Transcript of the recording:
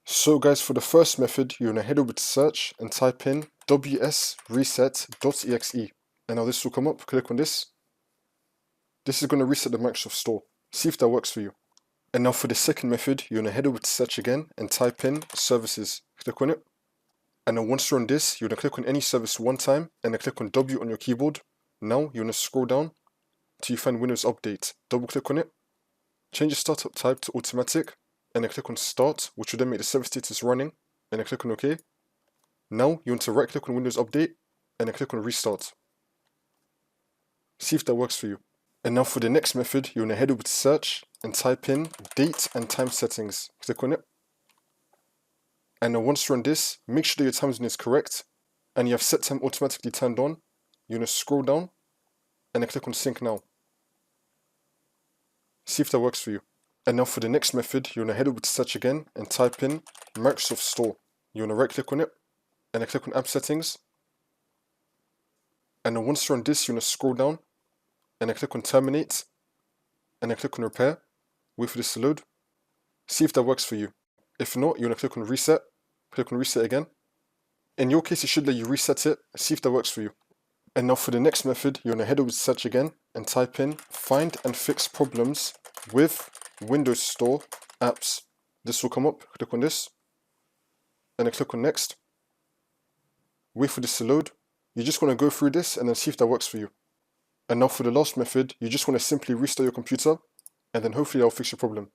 So guys, for the first method, you're going to head over to search and type in wsreset.exe. And now this will come up, click on this. This is going to reset the Microsoft Store. See if that works for you. And now for the second method, you're going to head over to search again and type in services. Click on it. And then once you're on this, you're going to click on any service one time and then click on W on your keyboard. Now you're going to scroll down till you find Windows Update. Double click on it. Change the startup type to automatic. And then click on start, which will then make the service status running, and then click on OK. Now you want to right click on Windows Update and then click on restart. See if that works for you. And now for the next method, you want to head over to search and type in date and time settings. Click on it. And then once you're on this, make sure that your time zone is correct and you have set time automatically turned on. You're going to scroll down and then click on sync now. See if that works for you. And now for the next method, you're going to head over to search again and type in Microsoft Store. You're going to right click on it and then click on app settings. And then once you're on this, you're going to scroll down and then click on terminate and then click on repair. Wait for this to load. See if that works for you. If not, you're going to click on reset. Click on reset again. In your case, it should let you reset it. See if that works for you. And now for the next method, you're going to head over to search again and type in find and fix problems with Windows Store apps. This will come up. Click on this and then click on next. Wait for this to load. You just want to go through this and then see if that works for you. And now for the last method, you just want to simply restart your computer and then hopefully that'll fix your problem.